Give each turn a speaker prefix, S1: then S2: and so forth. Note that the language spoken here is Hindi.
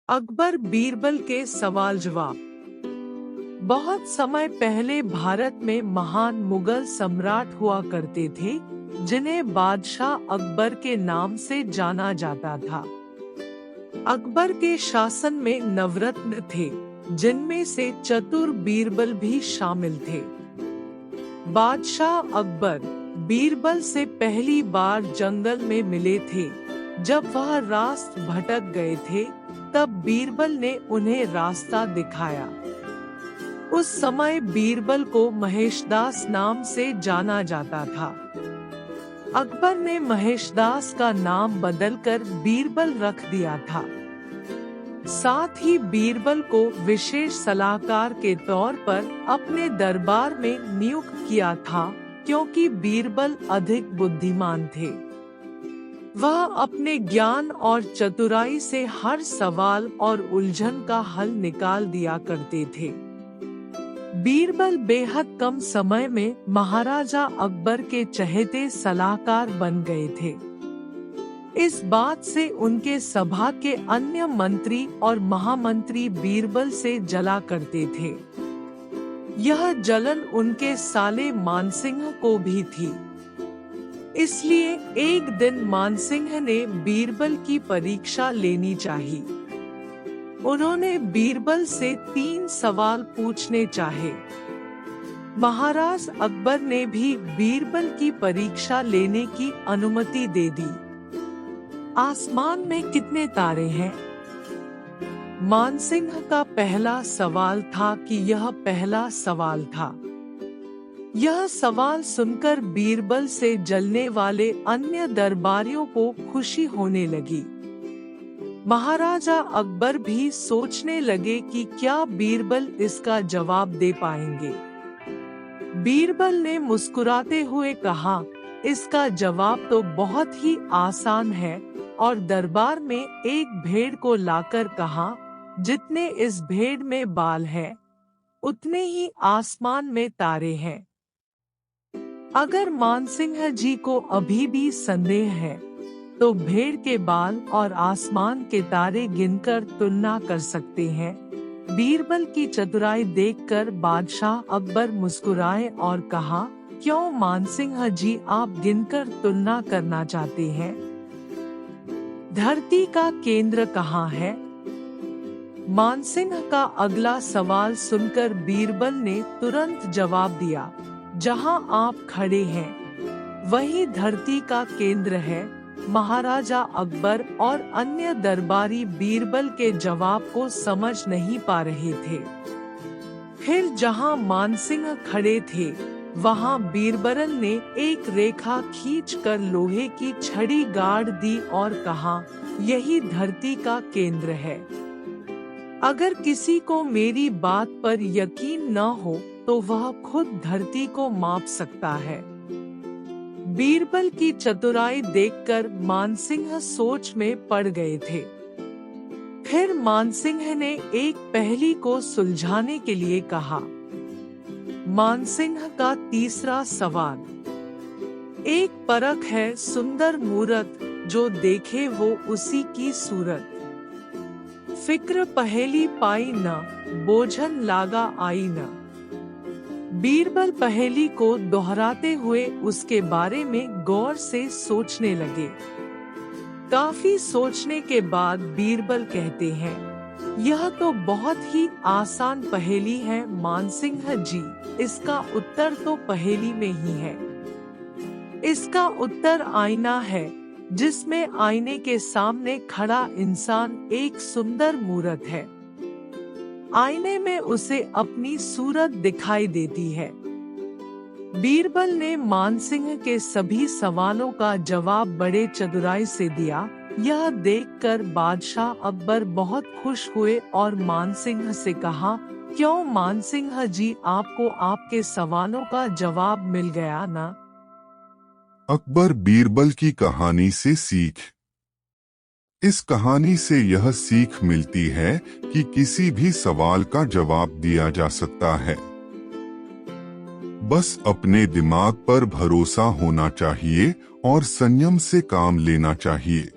S1: अकबर बीरबल के सवाल जवाब। बहुत समय पहले भारत में महान मुगल सम्राट हुआ करते थे, जिन्हें बादशाह अकबर के नाम से जाना जाता था। अकबर के शासन में नवरत्न थे, जिनमें से चतुर बीरबल भी शामिल थे। बादशाह अकबर बीरबल से पहली बार जंगल में मिले थे। जब वह रास्ते भटक गए थे, तब बीरबल ने उन्हें रास्ता दिखाया। उस समय बीरबल को महेशदास नाम से जाना जाता था। अकबर ने महेशदास का नाम बदलकर बीरबल रख दिया था। साथ ही बीरबल को विशेष सलाहकार के तौर पर अपने दरबार में नियुक्त किया था, क्योंकि बीरबल अधिक बुद्धिमान थे। वह अपने ज्ञान और चतुराई से हर सवाल और उलझन का हल निकाल दिया करते थे। बीरबल बेहद कम समय में महाराजा अकबर के चहेते सलाहकार बन गए थे। इस बात से उनके सभा के अन्य मंत्री और महामंत्री बीरबल से जला करते थे। यह जलन उनके साले मानसिंह को भी थी। इसलिए एक दिन मानसिंह ने बीरबल की परीक्षा लेनी चाहिए। उन्होंने बीरबल से 3 सवाल पूछने चाहे। महाराज अकबर ने भी बीरबल की परीक्षा लेने की अनुमति दे दी। आसमान में कितने तारे हैं? मानसिंह का पहला सवाल था कि यह पहला सवाल था। यह सवाल सुनकर बीरबल से जलने वाले अन्य दरबारियों को खुशी होने लगी। महाराजा अकबर भी सोचने लगे कि क्या बीरबल इसका जवाब दे पाएंगे। बीरबल ने मुस्कुराते हुए कहा, इसका जवाब तो बहुत ही आसान है, और दरबार में एक भेड़ को लाकर कहा, जितने इस भेड़ में बाल हैं, उतने ही आसमान में तारे हैं। अगर मानसिंह जी को अभी भी संदेह है, तो भेड़ के बाल और आसमान के तारे गिनकर तुलना कर सकते हैं। बीरबल की चतुराई देखकर बादशाह अकबर मुस्कुराए और कहा, क्यों मानसिंह जी, आप गिनकर तुलना करना चाहते हैं? धरती का केंद्र कहाँ है? मानसिंह का अगला सवाल सुनकर बीरबल ने तुरंत जवाब दिया, जहां आप खड़े हैं, वही धरती का केंद्र है। महाराजा अकबर और अन्य दरबारी बीरबल के जवाब को समझ नहीं पा रहे थे। फिर जहां मानसिंह खड़े थे, वहां बीरबल ने एक रेखा खींचकर लोहे की छड़ी गाड़ दी और कहा, यही धरती का केंद्र है। अगर किसी को मेरी बात पर यकीन न हो, तो वह खुद धरती को माप सकता है। बीरबल की चतुराई देखकर मानसिंह सोच में पड़ गए थे। फिर मानसिंह ने एक पहेली को सुलझाने के लिए कहा। मानसिंह का तीसरा सवाल। एक परख है सुंदर मूरत, जो देखे वो उसी की सूरत। फिक्र पहेली पाई न, बोझन लागा आई न। बीरबल पहेली को दोहराते हुए उसके बारे में गौर से सोचने लगे। काफी सोचने के बाद बीरबल कहते हैं, यह तो बहुत ही आसान पहेली है मानसिंह जी, इसका उत्तर तो पहेली में ही है। इसका उत्तर आईना है, जिसमें आईने के सामने खड़ा इंसान एक सुंदर मूरत है। आईने में उसे अपनी सूरत दिखाई देती है। बीरबल ने मानसिंह के सभी सवालों का जवाब बड़े चतुराई से दिया। यह देखकर बादशाह अकबर बहुत खुश हुए और मानसिंह से कहा, क्यों मानसिंह जी, आपको आपके सवालों का जवाब मिल गया ना?
S2: अकबर बीरबल की कहानी से सीख। इस कहानी से यह सीख मिलती है कि किसी भी सवाल का जवाब दिया जा सकता है। बस अपने दिमाग पर भरोसा होना चाहिए और संयम से काम लेना चाहिए।